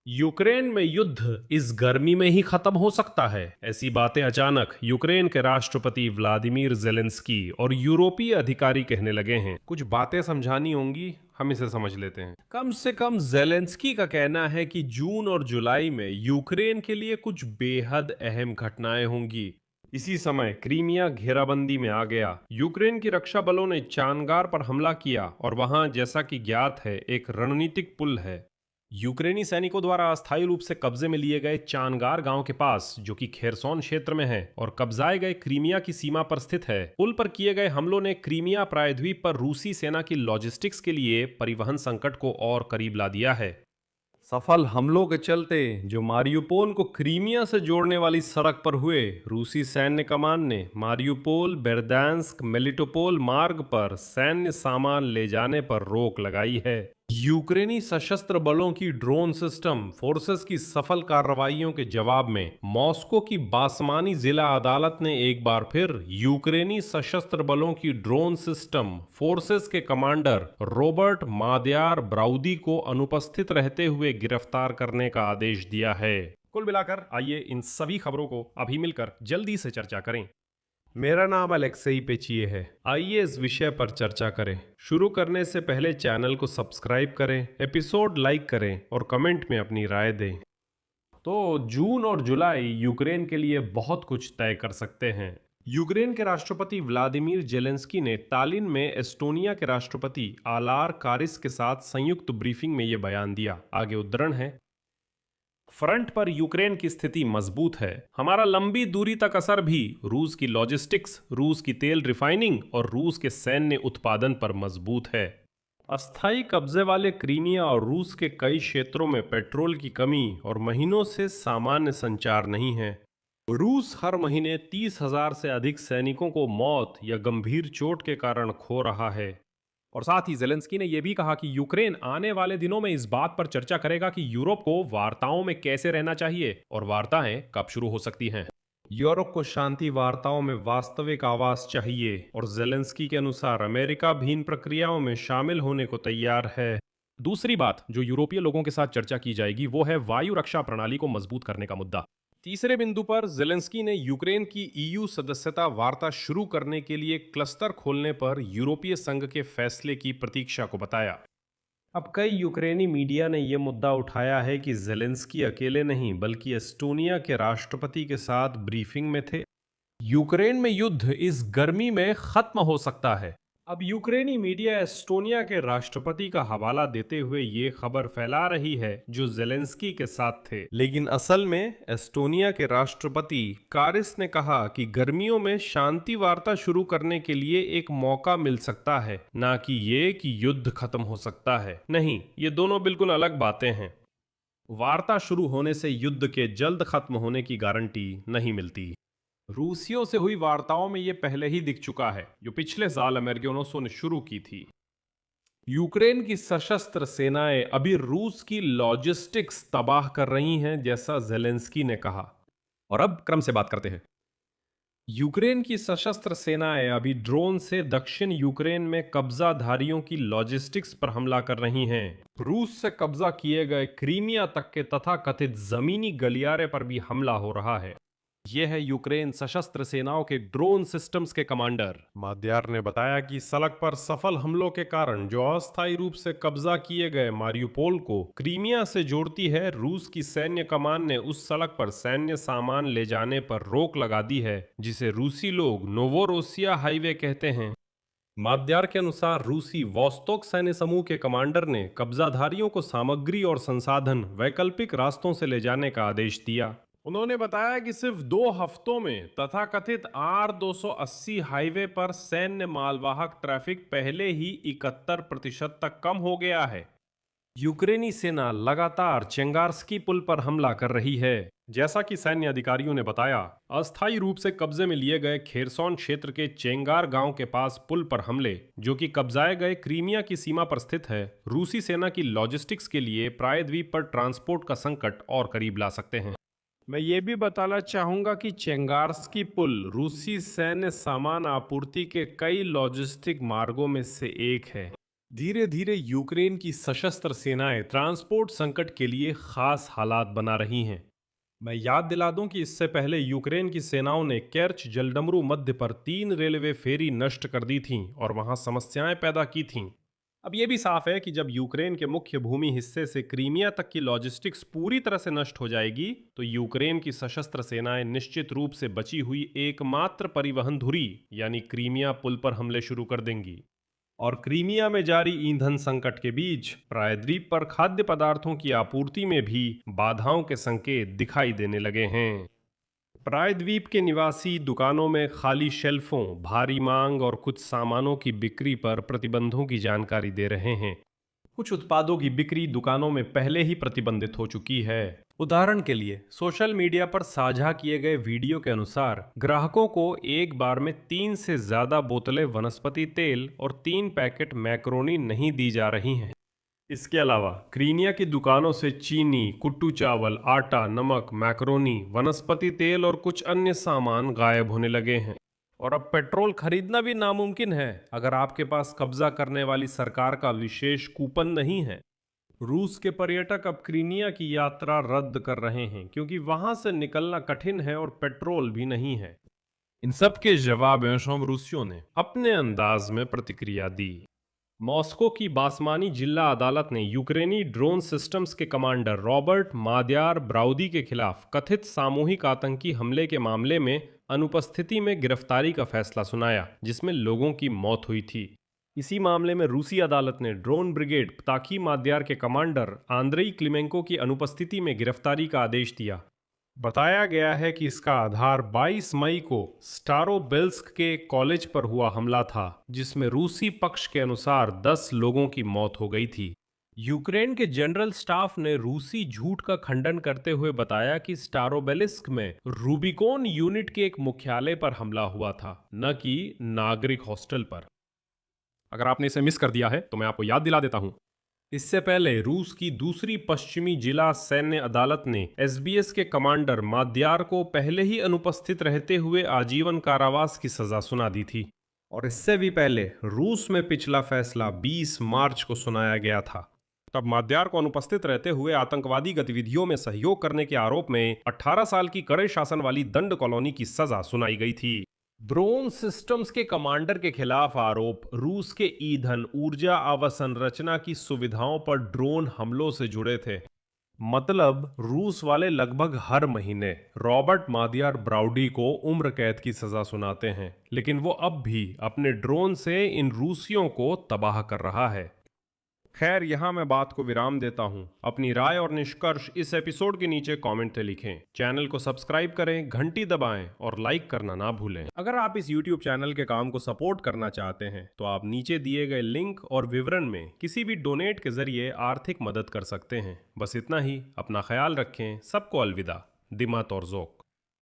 Ukraine में युद्ध इस गर्मी में ही खत्म हो सकता है। ऐसी बातें अचानक यूक्रेन के राष्ट्रपति व्लादिमीर जेलेंस्की और यूरोपीय अधिकारी कहने लगे हैं। कुछ बातें समझानी होंगी, हम इसे समझ लेते हैं। कम से कम जेलेंस्की का कहना है कि जून और जुलाई में यूक्रेन के लिए कुछ बेहद अहम घटनाएं होंगी। इसी समय क्रीमिया घेराबंदी में आ गया। यूक्रेन की रक्षा बलों ने चानगार पर हमला किया और वहां, जैसा कि ज्ञात है, एक रणनीतिक पुल है। यूक्रेनी सैनिकों द्वारा अस्थायी रूप से कब्जे में लिए गए चानगार गांव के पास, जो कि खेरसोन क्षेत्र में है और कब्जाए गए क्रीमिया की सीमा पर स्थित है। पुल पर किए गए हमलों ने क्रीमिया प्रायद्वीप पर रूसी सेना की लॉजिस्टिक्स के लिए परिवहन संकट को और करीब ला दिया है। सफल हमलों के चलते, जो मारियुपोल को क्रीमिया से जोड़ने वाली सड़क पर हुए, रूसी सैन्य कमान ने मारियुपोल बेरदांस्क मेलिटोपोल मार्ग पर सैन्य सामान ले जाने पर रोक लगाई है। यूक्रेनी सशस्त्र बलों की ड्रोन सिस्टम फोर्सेस की सफल कार्रवाइयों के जवाब में मॉस्को की बासमानी जिला अदालत ने एक बार फिर यूक्रेनी सशस्त्र बलों की ड्रोन सिस्टम फोर्सेस के कमांडर रॉबर्ट माद्यार ब्राउदी को अनुपस्थित रहते हुए गिरफ्तार करने का आदेश दिया है। कुल मिलाकर आइए इन सभी खबरों को अभी मिलकर जल्दी से चर्चा करें। मेरा नाम अलेक्सेई पेचिए है। आइए इस विषय पर चर्चा करें। शुरू करने से पहले चैनल को सब्सक्राइब करें, एपिसोड लाइक करें और कमेंट में अपनी राय दें। तो जून और जुलाई यूक्रेन के लिए बहुत कुछ तय कर सकते हैं। यूक्रेन के राष्ट्रपति व्लादिमीर जेलेंस्की ने तालिन में एस्टोनिया के राष्ट्रपति आलार कारिस के साथ संयुक्त ब्रीफिंग में यह बयान दिया। आगे उद्धरण है। फ्रंट पर यूक्रेन की स्थिति मजबूत है। हमारा लंबी दूरी तक असर भी रूस की लॉजिस्टिक्स, रूस की तेल रिफाइनिंग और रूस के सैन्य उत्पादन पर मजबूत है। अस्थायी कब्जे वाले क्रीमिया और रूस के कई क्षेत्रों में पेट्रोल की कमी और महीनों से सामान्य संचार नहीं है। रूस हर महीने 30,000 से अधिक सैनिकों को मौत या गंभीर चोट के कारण खो रहा है। और साथ ही जेलेंस्की ने यह भी कहा कि यूक्रेन आने वाले दिनों में इस बात पर चर्चा करेगा कि यूरोप को वार्ताओं में कैसे रहना चाहिए और वार्ताएं कब शुरू हो सकती हैं। यूरोप को शांति वार्ताओं में वास्तविक आवाज चाहिए और जेलेंस्की के अनुसार अमेरिका भी इन प्रक्रियाओं में शामिल होने को तैयार है। दूसरी बात जो यूरोपीय लोगों के साथ चर्चा की जाएगी वो है वायु रक्षा प्रणाली को मजबूत करने का मुद्दा। तीसरे बिंदु पर जेलेंस्की ने यूक्रेन की ईयू सदस्यता वार्ता शुरू करने के लिए क्लस्टर खोलने पर यूरोपीय संघ के फैसले की प्रतीक्षा को बताया। अब कई यूक्रेनी मीडिया ने यह मुद्दा उठाया है कि जेलेंस्की अकेले नहीं बल्कि एस्टोनिया के राष्ट्रपति के साथ ब्रीफिंग में थे। यूक्रेन में युद्ध इस गर्मी में खत्म हो सकता है। अब यूक्रेनी मीडिया एस्टोनिया के राष्ट्रपति का हवाला देते हुए ये खबर फैला रही है जो जेलेंस्की के साथ थे, लेकिन असल में एस्टोनिया के राष्ट्रपति कारिस ने कहा कि गर्मियों में शांति वार्ता शुरू करने के लिए एक मौका मिल सकता है, ना कि ये कि युद्ध खत्म हो सकता है। नहीं, ये दोनों बिल्कुल अलग बातें हैं। वार्ता शुरू होने से युद्ध के जल्द खत्म होने की गारंटी नहीं मिलती। रूसियों से हुई वार्ताओं में यह पहले ही दिख चुका है, जो पिछले साल अमेरिकनों ने शुरू की थी। यूक्रेन की सशस्त्र सेनाएं अभी रूस की लॉजिस्टिक्स तबाह कर रही हैं, जैसा जेलेंस्की ने कहा। और अब क्रम से बात करते हैं। यूक्रेन की सशस्त्र सेनाएं अभी ड्रोन से दक्षिण यूक्रेन में कब्जाधारियों की लॉजिस्टिक्स पर हमला कर रही हैं। रूस से कब्जा किए गए क्रीमिया तक के तथाकथित जमीनी गलियारे पर भी हमला हो रहा है। यह है यूक्रेन सशस्त्र सेनाओं के ड्रोन सिस्टम्स के कमांडर माद्यार ने बताया कि सड़क पर सफल हमलों के कारण जो अस्थायी रूप से कब्जा किए गए मारियुपोल को क्रीमिया से जोड़ती है, रूस की सैन्य कमान ने उस सड़क पर सैन्य सामान ले जाने पर रोक लगा दी है, जिसे रूसी लोग नोवोरोसिया हाईवे कहते हैं। माद्यार के अनुसार रूसी वोस्तोक सैन्य समूह के कमांडर ने कब्जाधारियों को सामग्री और संसाधन वैकल्पिक रास्तों से ले जाने का आदेश दिया। उन्होंने बताया कि सिर्फ 2 हफ्तों में तथाकथित R280 हाईवे पर सैन्य मालवाहक ट्रैफिक पहले ही 71% तक कम हो गया है। यूक्रेनी सेना लगातार चेंगार्स्की पुल पर हमला कर रही है। जैसा कि सैन्य अधिकारियों ने बताया, अस्थायी रूप से कब्जे में लिए गए खेरसोन क्षेत्र के चेंगार गांव के पास पुल पर हमले, जो कि कब्जाए गए क्रीमिया की सीमा पर स्थित है, रूसी सेना की लॉजिस्टिक्स के लिए प्रायद्वीप पर ट्रांसपोर्ट का संकट और करीब ला सकते हैं। मैं ये भी बताना चाहूंगा कि चेंगार्स्की पुल रूसी सैन्य सामान आपूर्ति के कई लॉजिस्टिक मार्गों में से एक है। धीरे धीरे यूक्रेन की सशस्त्र सेनाएं ट्रांसपोर्ट संकट के लिए खास हालात बना रही हैं। मैं याद दिला दूं कि इससे पहले यूक्रेन की सेनाओं ने केर्च जलडमरू मध्य पर 3 रेलवे फेरी नष्ट कर दी थीं और वहां समस्याएं पैदा की थीं। अब यह भी साफ है कि जब यूक्रेन के मुख्य भूमि हिस्से से क्रीमिया तक की लॉजिस्टिक्स पूरी तरह से नष्ट हो जाएगी तो यूक्रेन की सशस्त्र सेनाएं निश्चित रूप से बची हुई एकमात्र परिवहन धुरी यानी क्रीमिया पुल पर हमले शुरू कर देंगी। और क्रीमिया में जारी ईंधन संकट के बीच प्रायद्वीप पर खाद्य पदार्थों की आपूर्ति में भी बाधाओं के संकेत दिखाई देने लगे हैं। प्रायद्वीप के निवासी दुकानों में खाली शेल्फों, भारी मांग और कुछ सामानों की बिक्री पर प्रतिबंधों की जानकारी दे रहे हैं। कुछ उत्पादों की बिक्री दुकानों में पहले ही प्रतिबंधित हो चुकी है। उदाहरण के लिए सोशल मीडिया पर साझा किए गए वीडियो के अनुसार ग्राहकों को एक बार में 3 से ज्यादा बोतलें वनस्पति तेल और 3 पैकेट मैक्रोनी नहीं दी जा रही हैं। इसके अलावा क्रीमिया की दुकानों से चीनी, कुट्टू चावल, आटा, नमक, मैक्रोनी, वनस्पति तेल और कुछ अन्य सामान गायब होने लगे हैं। और अब पेट्रोल खरीदना भी नामुमकिन है अगर आपके पास कब्जा करने वाली सरकार का विशेष कूपन नहीं है। रूस के पर्यटक अब क्रीमिया की यात्रा रद्द कर रहे हैं क्योंकि वहां से निकलना कठिन है और पेट्रोल भी नहीं है। इन सब के जवाब में रूसियों ने अपने अंदाज में प्रतिक्रिया दी। मॉस्को की बासमानी जिला अदालत ने यूक्रेनी ड्रोन सिस्टम्स के कमांडर रॉबर्ट माद्यार ब्राउदी के खिलाफ कथित सामूहिक आतंकी हमले के मामले में अनुपस्थिति में गिरफ्तारी का फैसला सुनाया जिसमें लोगों की मौत हुई थी। इसी मामले में रूसी अदालत ने ड्रोन ब्रिगेड पताकी माद्यार के कमांडर आंद्रेई क्लिमेंको की अनुपस्थिति में गिरफ्तारी का आदेश दिया। बताया गया है कि इसका आधार 22 मई को स्टारोबेल्स्क के कॉलेज पर हुआ हमला था जिसमें रूसी पक्ष के अनुसार 10 लोगों की मौत हो गई थी। यूक्रेन के जनरल स्टाफ ने रूसी झूठ का खंडन करते हुए बताया कि स्टारोबेलिस्क में रूबिकोन यूनिट के एक मुख्यालय पर हमला हुआ था, न कि नागरिक हॉस्टल पर। अगर आपने इसे मिस कर दिया है तो मैं आपको याद दिला देता हूं। इससे पहले रूस की दूसरी पश्चिमी जिला सैन्य अदालत ने एसबीएस के कमांडर माद्यार को पहले ही अनुपस्थित रहते हुए आजीवन कारावास की सजा सुना दी थी। और इससे भी पहले रूस में पिछला फैसला 20 मार्च को सुनाया गया था। तब माद्यार को अनुपस्थित रहते हुए आतंकवादी गतिविधियों में सहयोग करने के आरोप में 18 साल की कड़े शासन वाली दंड कॉलोनी की सजा सुनाई गई थी। ड्रोन सिस्टम्स के कमांडर के खिलाफ आरोप रूस के ईंधन, ऊर्जा अवसंरचना की सुविधाओं पर ड्रोन हमलों से जुड़े थे। मतलब रूस वाले लगभग हर महीने रॉबर्ट माद्यार ब्राउडी को उम्र कैद की सजा सुनाते हैं, लेकिन वो अब भी अपने ड्रोन से इन रूसियों को तबाह कर रहा है। खैर, यहां मैं बात को विराम देता हूं। अपनी राय और निष्कर्ष इस एपिसोड के नीचे कमेंट में लिखें। चैनल को सब्सक्राइब करें, घंटी दबाएं और लाइक करना ना भूलें। अगर आप इस YouTube चैनल के काम को सपोर्ट करना चाहते हैं तो आप नीचे दिए गए लिंक और विवरण में किसी भी डोनेट के जरिए आर्थिक मदद कर सकते हैं। बस इतना ही। अपना ख्याल रखें। सबको अलविदा। दिमात और ज़ोक।